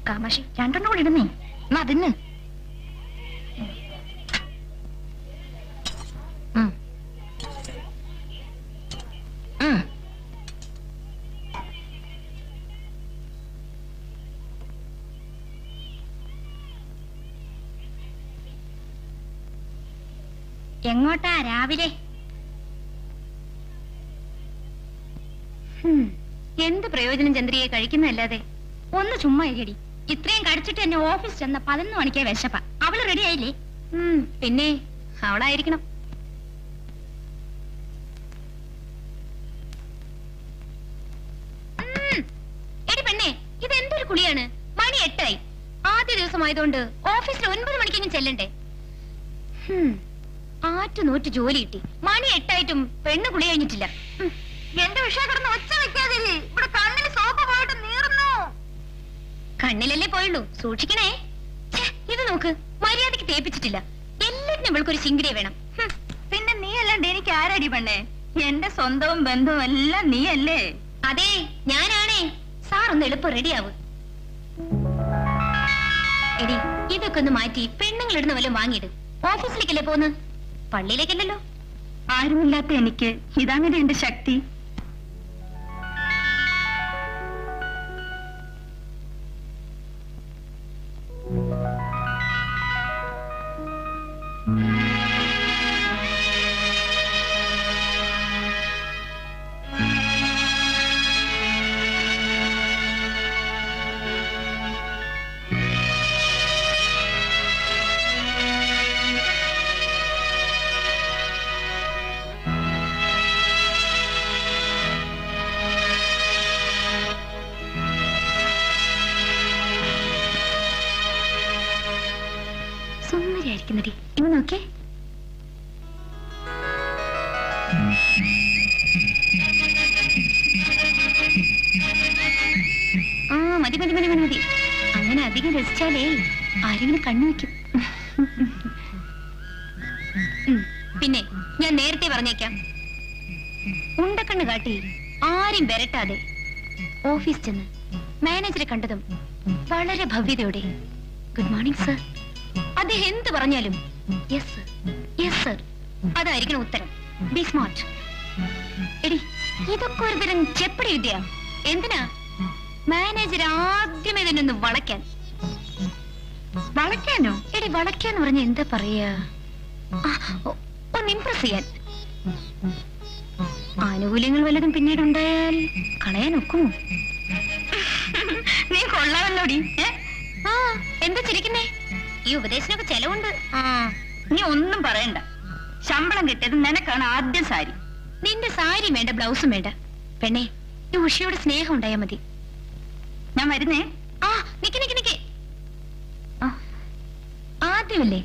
കാമാക്ഷി രണ്ടെണ്ണം കൂടി ഇടുന്നേ. എന്നാ അതിന് എങ്ങോട്ടാ രാവിലെ? എന്ത് പ്രയോജനം ചന്ദ്രിയെ കഴിക്കുന്നതല്ലാതെ? ഒന്ന് ചുമ്മാ ഇരിയടി. ഇത്രയും കടിച്ചിട്ട് എന്നെ ഓഫീസ് ചെന്ന 11 മണിക്കാ വിശപ്പ. അവള് റെഡി ആയില്ലേ? പിന്നെ അവളായിരിക്കണം. എടി പെണ്ണേ, ഇതെന്തൊരു കുളിയാണ്? മണി 8 ആയി. ആദ്യ ദിവസമായതുകൊണ്ട് ഓഫീസിൽ 9 മണിക്കെങ്കിലും ചെല്ലണ്ടേ? ആറ്റുനൂറ്റ് ജോലി കിട്ടി. മണി 8 ആയിട്ടും പെണ്ണ് കുളി കഴിഞ്ഞിട്ടില്ല. എന്റെ വിഷയം കിടന്ന് ഒച്ച വെക്കാതെ. ഇവിടെ കണ്ണിൽ സോപ്പ് പോയിട്ട് നീറുന്നു. കണ്ണിലല്ലേ പോയുള്ളൂ, സൂക്ഷിക്കണേ. ഇത് നോക്ക്, മര്യാദക്ക് തേപ്പിച്ചിട്ടില്ല. എല്ലാത്തിനും ഇവൾക്കൊരു ചിങ്കിടിയെ വേണം. പിന്നെ നീ അല്ലാണ്ട് എനിക്ക് ആരടി പെണ്ണേ? എന്റെ സ്വന്തവും ബന്ധവും എല്ലാം നീയല്ലേ? അതെ, ഞാനാണേ. സാർ ഒന്ന് എളുപ്പം റെഡിയാവും. എടി, ഇതൊക്കെ ഒന്ന് മാറ്റി പെണ്ണുങ്ങളിടുന്ന വല്ലതും വാങ്ങിയിട്. ഓഫീസിലേക്കല്ലേ പോന്ന്, പള്ളിയിലേക്കല്ലല്ലോ. ആരുമില്ലാത്ത എനിക്ക് ഇതങ്ങനെ എന്റെ ശക്തി. സുന്ദരിയായിരിക്കുന്നടി. ഇവ നോക്കേ. മതി മതി മതി മതി മതി. അങ്ങനെ അധികം രസിച്ചാലേ ആരെങ്കിലും കണ്ണു വെക്കും. പിന്നെ ഞാൻ നേരത്തെ പറഞ്ഞേക്കാം, ഉണ്ടക്കണ്ണ് കാട്ടി ആരെയും വരട്ടാതെ ഓഫീസ് ചെന്ന് മാനേജറെ കണ്ടതും വളരെ ഭവ്യതയോടെ ഗുഡ് മോർണിംഗ് സർ, അദ്ദേഹം എന്ത് പറഞ്ഞാലും യെസ് സർ, യെസ് സർ, അതായിരിക്കണം ഉത്തരം. B smart. എടി, ഇതൊക്കെ ഒരു തരം ചെപ്പടി വിദ്യ. എന്തിനാ? മാനേജർ ആദ്യമേ തന്നെ ഒന്ന് വളയ്ക്കാൻ. വളയ്ക്കാനോ? എടി, വളയ്ക്കാന്ന് പറഞ്ഞ എന്താ പറയാ? ഒന്ന് ഇംപ്രസ് ചെയ്യാൻ. ആനുകൂല്യങ്ങൾ വല്ലതും പിന്നീട് ഉണ്ടായാൽ കളയാൻ ഒക്കുമോ? നീ കൊള്ളാമല്ലോടി. എന്താ ചിരിക്കുന്നേ? ഈ ഉപദേശനൊക്കെ ചെലവുണ്ട്. നീ ഒന്നും പറയണ്ട. ശമ്പളം കിട്ടിയത് നിനക്കാണ് ആദ്യം സാരി. നിന്റെ സാരി വേണ്ട, ബ്ലൗസും വേണ്ട. പെണ്ണേ, ഈ ഉഷയോട് സ്നേഹം ഉണ്ടായാ മതി. ഞാൻ വരുന്നേ. നിക്ക് നിക്ക് നിക്ക്. ആദ്യമല്ലേ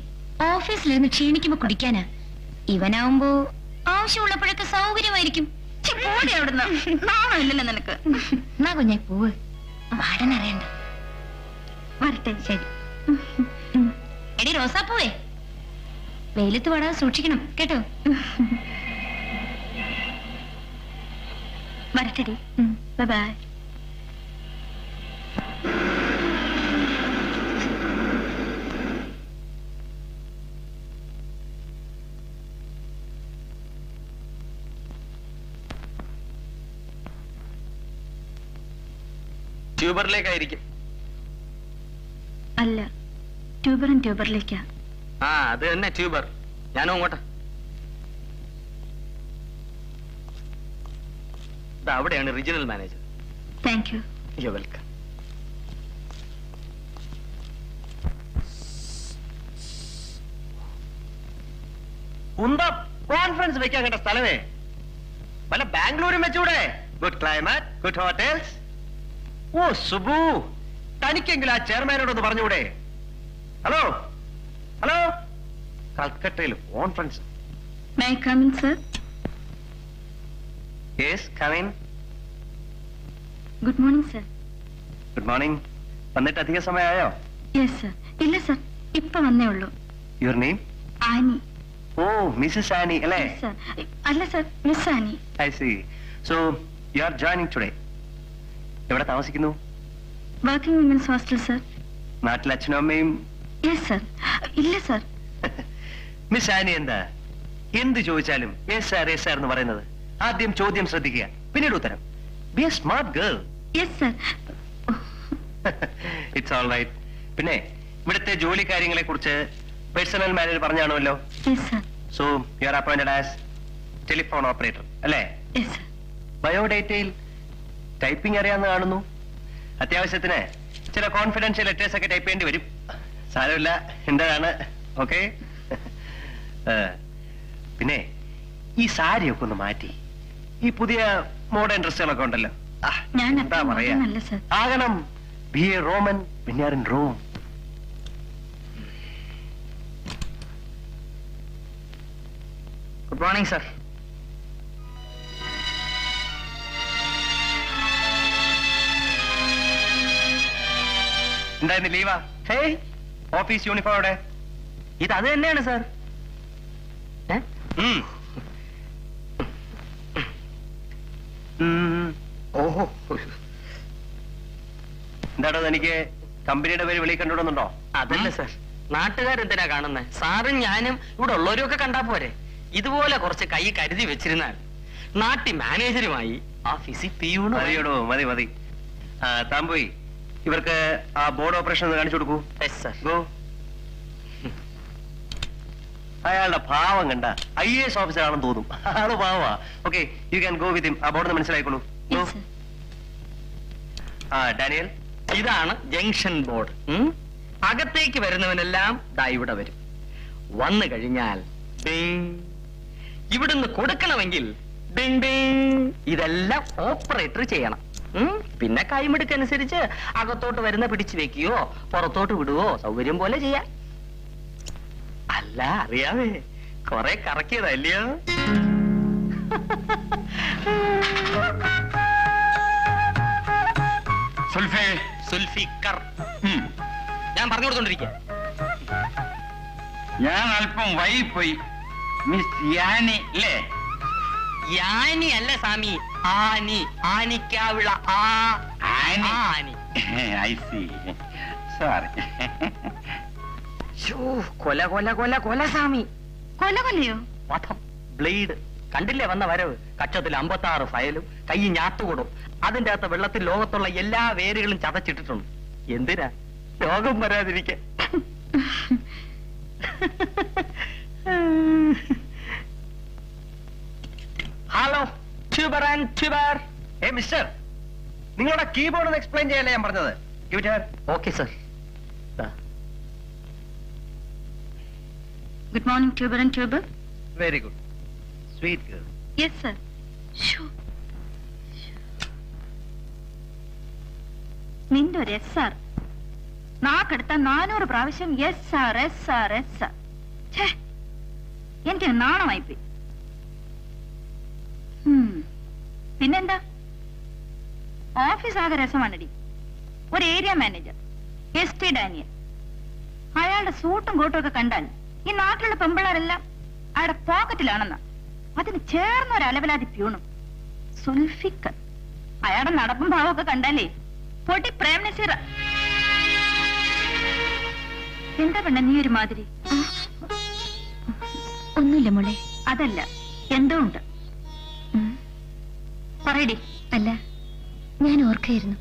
ഓഫീസിലിരുന്ന് ക്ഷീണിക്കുമ്പോ കുടിക്കാനാ. ഇവനാവുമ്പോ ആവശ്യമുള്ളപ്പോഴൊക്കെ സൗകര്യമായിരിക്കും. അവിടുന്ന് നാണമില്ലല്ലോ നിനക്ക്. എന്നാ കുഞ്ഞെ പോവ്, പാടനറിയണ്ട. വരട്ടെ. ശരി. എടി റോസാപ്പൂവേ, വെയിലത്ത് പാടാതെ സൂക്ഷിക്കണം കേട്ടോ. വരട്ടെടി. Bye bye. ട്യൂബറിലേക്കായിരിക്കും. അല്ല, ട്യൂബറിലേക്കാ. അത് തന്നെ ട്യൂബർ. ഞാനും അങ്ങോട്ടാ. അവിടെയാണ് regional manager. Thank you. You welcome. Conference വെക്കാൻ കേട്ട സ്ഥലമേ വല്ല ബാംഗ്ലൂരും വെച്ചൂടെ? Good climate, good hotels. ഓ സുബു, തനിക്കെങ്കിലും ആ ചെയർമാനോടൊന്ന് പറഞ്ഞുകൂടെ? ഹലോ ഹലോ, കൽക്കട്ടയിൽ conference. May I come in sir? Yes, come in. Good morning sir. Good morning. വന്നിട്ട് അധിക സമയമായോ? Yes sir. ഇല്ല സർ, ഇപ്പൊ വന്നേ ഉള്ളൂ. Your name? Annie. Oh, Mrs Annie അല്ലേ? അല്ല sir, miss Annie. I C. So you R joining today. എവിടെ താമസിക്കുന്നു? Working women's hostel sir. നാട്ടിൽ അച്ഛനും അമ്മയും? Yes sir. ഇല്ല സർ. മിസ് ആനി എന്താ എന്ത് ചോദിച്ചാലും യെസ് സാർ യെസ് സാർ എന്ന് പറയുന്നത്? ആദ്യം ചോദ്യം ശ്രദ്ധിക്കുക, പിന്നീട് ഉത്തരം. Be a smart girl. Yes sir. It's all right. പിന്നെ ഇവിടുത്തെ ജോലി കാര്യങ്ങളെ കുറിച്ച് പേഴ്സണൽ മാനേജർ പറഞ്ഞാണല്ലോ. Yes sir. So you are appointed as telephone operator അല്ലേ? Yes sir. ബയോഡേറ്റയിൽ ടൈപ്പിംഗ് അറിയാമെന്ന് കാണുന്നു. അത്യാവശ്യത്തിന് ചില കോൺഫിഡൻഷ്യൽ ലെറ്റേഴ്സ് ഒക്കെ ടൈപ്പ് ചെയ്യേണ്ടി വരും. സാരമില്ല, എന്താണ്. ഓക്കെ. പിന്നെ ഈ സാരിയൊക്കെ ഒന്ന് മാറ്റി ഈ പുതിയ മോഡേൺ ഡ്രസ്സുകളൊക്കെ ഉണ്ടല്ലോ, എന്താ പറയാ, ആകണം. B A Roman when you are in Rome. Good morning sir. എന്തായിരുന്നു ലീവാ? ഹേയ്, ഓഫീസ് യൂണിഫോം അവിടെ? ഇത് അത് തന്നെയാണ് സർ. ഓഹോ, എന്താണോ എനിക്ക് കമ്പനിയുടെ പേര് വെളി കണ്ടുവിടുന്നുണ്ടോ? അതല്ല സർ, നാട്ടുകാരെന്തിനാ കാണുന്നത്? സാറും ഞാനും ഇവിടെ ഉള്ളവരും ഒക്കെ കണ്ടാ പോരെ? ഇതുപോലെ കുറച്ച് കൈ കരുതി വെച്ചിരുന്നാൽ നാട്ടി മാനേജരുമായി ഓഫീസിൽ പിയൂണ്. മതിയോടോ, മതി മതി. താൻ പോയി ഇവർക്ക് ആ ബോർഡ് ഓപ്പറേഷൻ ഒന്ന് കാണിച്ചു കൊടുക്കൂ. ഗോ. അയാളുടെ ഭാവം കണ്ട IAS ഓഫീസർ ആണെന്ന് തോന്നും. ആള് ഭാവാ. Okay, you can go with him. ആ ബോർഡ് മനസ്സിലായിക്കോളൂ. ഡാനിയൽ, ഇതാണ് ജംഗ്ഷൻ ബോർഡ്. അകത്തേക്ക് വരുന്നവനെല്ലാം ദാ ഇവിടെ വരും. വന്നു കഴിഞ്ഞാൽ ഇവിടുന്ന് കൊടുക്കണമെങ്കിൽ ഇതെല്ലാം ഓപ്പറേറ്റർ ചെയ്യണം. പിന്നെ കൈമെടുക്കനുസരിച്ച് അകത്തോട്ട് വരുന്ന പിടിച്ചു വെക്കുകയോ പുറത്തോട്ട് വിടുവോ സൗകര്യം പോലെ ചെയ്യാം. അല്ല, അറിയാവേ, കൊറേ കറക്കിയതല്ലയോ? സുൽഫിക്കർ. ഞാൻ പറഞ്ഞു കൊടുത്തോണ്ടിരിക്ക. ഞാൻ അല്പം വൈകിപ്പോയി. മിസ് യാനി അല്ലേ? യാനി അല്ല സ്വാമി, Annie. Anikkavila Annie. I see. Sorry. കൊല കൊല കൊല കൊല സ്വാമി. കൊല കൊല്ലയോ? വധം, ബ്ലേഡ്. കണ്ടില്ലേ വന്ന വരവ്? കക്ഷത്തിൽ 56 ഫയലും കൈ ഞാത്തുകൊടും. അതിന്റെ അകത്ത് വെള്ളത്തിൽ ലോകത്തുള്ള എല്ലാ വേരുകളും ചതച്ചിട്ടിട്ടുണ്ട്. എന്തിനാ? രോഗം വരാതിരിക്കാൻ. Hello tuber and tuber. Mister, നിങ്ങളുടെ കീബോർഡ് ഒന്ന് എക്സ്പ്ലെയിൻ ചെയ്യാനല്ലേ ഞാൻ പറഞ്ഞത്. Okay sir. Good morning tuber and tuber. Very good, sweet girl. Yes sir. നിന്റെ ഒരു SR നാക്കെടുത്ത 400 പ്രാവശ്യം SR SR SR. എനിക്ക് നാണമായിപ്പോയി. പിന്നെന്താ, ഓഫീസ് ആകെ രസമാണടി. ഒരു ഏരിയ മാനേജർ ST ഡാനിയൽ, അയാളുടെ സൂട്ടും കോട്ടും ഒക്കെ കണ്ടാൽ ഈ നാട്ടിലുള്ള പെമ്പിള്ളാരെല്ലാം അയാളുടെ പോക്കറ്റിലാണെന്ന. അതിന് ചേർന്ന ഒരു അലവലാതി പ്യൂണും സുൽഫിക്കർ. അയാളുടെ നടപ്പും ഭാവമൊക്കെ കണ്ടാലേ പൊട്ടി പ്രേം നസീറ. എന്താ പെണ്ണ നീ ഒരു മാതിരി? ഒന്നുമില്ല മോളെ. അതല്ല, എന്തോ ഉണ്ട്. പറയടി. അല്ല, ഞാൻ ഓർക്കായിരുന്നു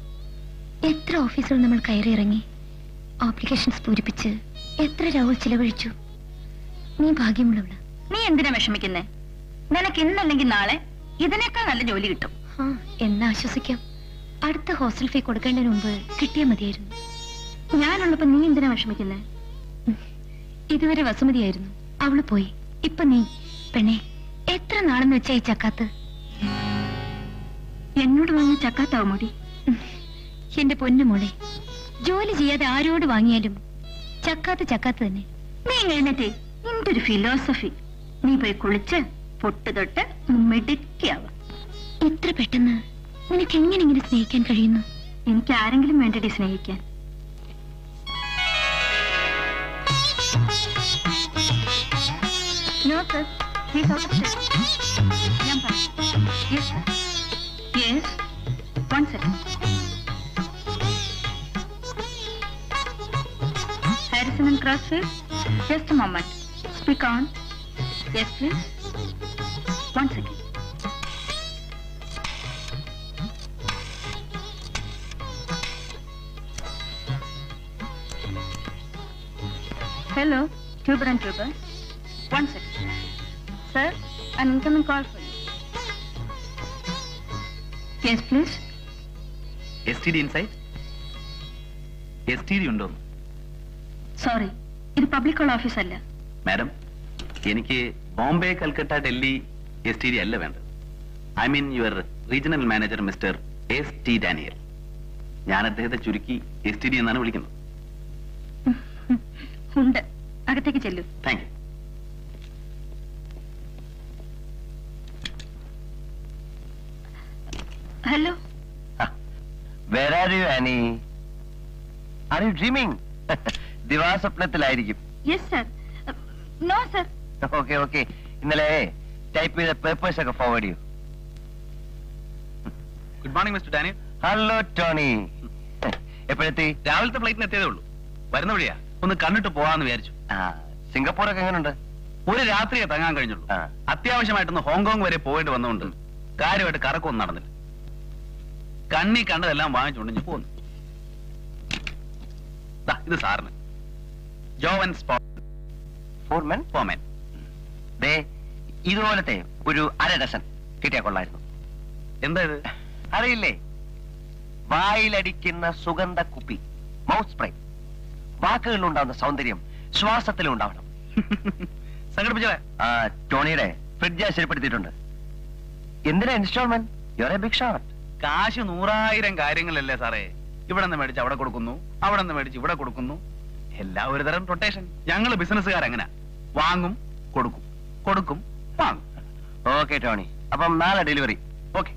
എത്ര ഓഫീസുകൾ നമ്മൾ കയറി ഇറങ്ങി, ആപ്ലിക്കേഷൻസ് പൂരിപ്പിച്ച് എത്ര രൂപ ചിലവഴിച്ചു. നീ ഭാഗ്യമുള്ളവള്. നീ എന്തിനാ വിഷമിക്കുന്നേ? നിനക്ക് ഇന്നല്ലെങ്കിൽ നാളെ ഇതിനേക്കാൾ നല്ല ജോലി കിട്ടും. എന്നാ ആശ്വസിക്കാം. അടുത്ത ഹോസ്റ്റൽ ഫീ കൊടുക്കേണ്ടതിന് മുമ്പ് കിട്ടിയാൽ മതിയായിരുന്നു. ഞാനുള്ളപ്പോ നീ എന്തിനാ വിഷമിക്കുന്നേ? ഇതുവരെ വസുമതിയായിരുന്നു, അവള് പോയി. ഇപ്പൊ നീ. പെണ്ണെ, എത്ര നാളെന്ന് വെച്ചാ ഈ ചക്കാത്ത്? എന്നോട് വാങ്ങിയ ചക്കാത്താവുമോടി? എന്റെ പൊന്നു മോളെ, ജോലി ചെയ്യാതെ ആരോട് വാങ്ങിയാലും ചക്കാത്ത് ചക്കാത്ത് തന്നെ. നീ എഴുന്നേറ്റേ, നിന്റെ ഒരു ഫിലോസഫി. നീ പോയി കുളിച്ച് പൊട്ട് തൊട്ട് മിടുക്കിയാവാം. ഇത്ര പെട്ടെന്ന് നിനക്ക് എങ്ങനെ ഇങ്ങനെ സ്നേഹിക്കാൻ കഴിയുന്നു? എനിക്ക് ആരെങ്കിലും വേണ്ടടി സ്നേഹിക്കാൻ. നോ സർ, ഞാൻ പറഞ്ഞു. Yes sir. Yes, 1 second. Crossfield. Just a moment. Speak on. Yes, please. 1 second. Hello, Tuber and Tuber. 1 second. Sir, an incoming call for you. Yes, please. STD inside? STD ഉണ്ടോ? Sorry, ഇത് public call office അല്ല. Madam, എനിക്ക് Bombay, Calcutta, Delhi STD അല്ല വേണ്ടത്. I mean your regional manager mister ST Daniel. ഞാൻ അദ്ദേഹത്തെ ചുരുക്കി STD എന്നാണ് വിളിക്കുന്നത്. ഉണ്ട്, അകത്തേക്ക് ചെല്ലൂ. Thank you. Hello. Where are you, Annie? Are you dreaming? ദിവാസ്വപ്നത്തിലായിരിക്കും. Yes sir. No sir. Okay okay. ഇന്നലെ ടൈപ്പ് ചെയ്ത പേപ്പേഴ്സ് ഒക്കെ ഫോർവേഡ് ചെയ്യൂ. Good morning mister Daniel. Hello Tony. എപ്പോഴെത്തി? രാവിലത്തെ ഫ്ലൈറ്റിന് എത്തിയതേ ഉള്ളൂ. വരുന്ന വഴിയാ, ഒന്ന് കണ്ടിട്ട് പോവാന്ന് വിചാരിച്ചു. സിംഗപ്പൂരൊക്കെ എങ്ങനെയുണ്ട്? ഒരു രാത്രിയെ തങ്ങാൻ കഴിഞ്ഞുള്ളൂ. അത്യാവശ്യമായിട്ടൊന്ന് ഹോങ്കോങ് വരെ പോയിട്ട് വന്നുകൊണ്ട് കാര്യമായിട്ട് കറക്കൊന്നും നടന്നില്ല. കണ്ണി കണ്ടതെല്ലാം വാങ്ങിച്ചുകൊണ്ട് പോന്നു. ഇത് സാറിന് ജോവൻ ഫോർമാൻ. ഇതുപോലത്തെ ഒരു 1/2 ഡസൻ കിട്ടിയാ കൊള്ളായിരുന്നു. എന്താ ഇത്? അറിയില്ലേ? വായിലടിക്കുന്ന സുഗന്ധ കുപ്പി, മൗത്ത് സ്പ്രേ. വാക്കുകളിലുണ്ടാവുന്ന സൗന്ദര്യം ശ്വാസത്തിലും ഉണ്ടാവണം. സംഘടിപ്പിച്ചേ. ടോണിയുടെ ഫ്രിഡ്ജ് ശരിപ്പെടുത്തിയിട്ടുണ്ട്. എന്തിനാ instalment? Your a big shot. കാശ് 100,000 കാര്യങ്ങളല്ലേ സാറേ. ഇവിടെ നിന്ന് മേടിച്ച് അവിടെ കൊടുക്കുന്നു, അവിടെ നിന്ന് മേടിച്ച് ഇവിടെ കൊടുക്കുന്നു. എല്ലാം ഒരു തരം റൊട്ടേഷൻ. ഞങ്ങള് ബിസിനസ്സുകാരങ്ങനെ വാങ്ങും കൊടുക്കും, കൊടുക്കും വാങ്ങും. ഓക്കെ ടോണി, അപ്പം നാളെ delivery. Okay,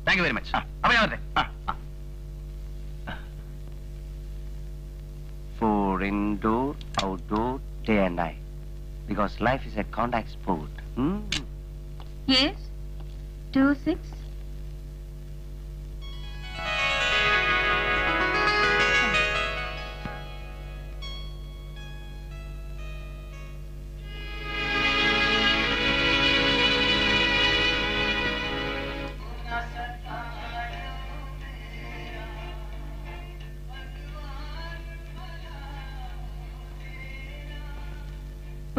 thank you very much. അപ്പൊ ഞാൻ വരട്ടെ. For indoor, outdoor, day and night. Because life is a contact sport. Yes. 26.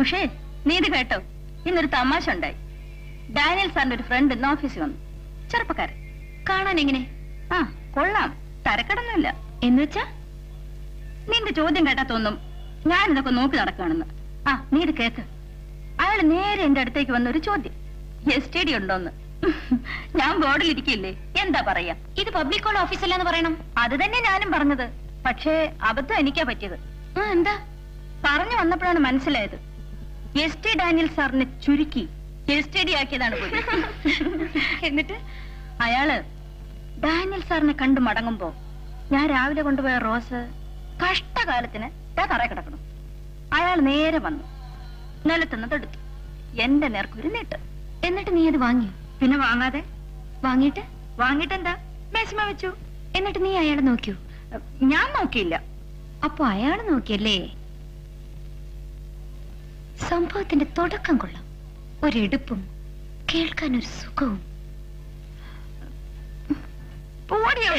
ഉഷേ, നീ ഇത് കേട്ടോ? ഇന്നൊരു തമാശ ഉണ്ടായി. ഡാനിയൽ സാറിന്റെ ഒരു ഫ്രണ്ട് ഇന്ന് ഓഫീസിൽ വന്നു. ചെറുപ്പക്കാരൻ. കാണാൻ എങ്ങനെ? കൊള്ളാം, തരക്കടൊന്നുമില്ല. എന്നുവെച്ചാ? നിന്റെ ചോദ്യം കേട്ടാ തോന്നും ഞാൻ ഇതൊക്കെ നോക്കി നടക്കുകയാണെന്ന്. നീ ഇത് കേക്ക്. അയാൾ നേരെ എന്റെ അടുത്തേക്ക് വന്ന ഒരു ചോദ്യം, STD ഉണ്ടോന്ന്. ഞാൻ ബോർഡിലിരിക്കില്ലേ, എന്താ പറയാ? ഇത് പബ്ലിക് കോൾ ഓഫീസല്ലെന്ന് പറയണം. അത് തന്നെ ഞാനും പറഞ്ഞത്. പക്ഷേ അബദ്ധം എനിക്കാ പറ്റിയത്. എന്താ? പറഞ്ഞു വന്നപ്പോഴാണ് മനസ്സിലായത്. ST ഡാനിയൽ സാറിനെ ചുരുക്കി STD ആക്കിയതാണ് പോയി. എന്നിട്ട് അയാള് ഡാനിയൽ സാറിനെ കണ്ടു മടങ്ങുമ്പോ ഞാൻ രാവിലെ കൊണ്ടുപോയ റോസ് കഷ്ടകാലത്തിന് തറ കിടക്കണം. അയാൾ നേരെ വന്നു നിലത്തുനിന്ന് തൊടുത്തു എന്റെ നേർക്കൊരു നീട്ട്. എന്നിട്ട് നീ അത് വാങ്ങി? പിന്നെ വാങ്ങാതെ? വാങ്ങിട്ടെന്താ? മേശമ വെച്ചു. എന്നിട്ട് നീ അയാളെ നോക്കിയോ? ഞാൻ നോക്കിയില്ല. അപ്പൊ അയാള് നോക്കിയല്ലേ? സംഭവത്തിന്റെ തുടക്കം കൊള്ളാം. ഒരെടുപ്പും കേൾക്കാൻ ഒരു സുഖവും. പോടിയോ.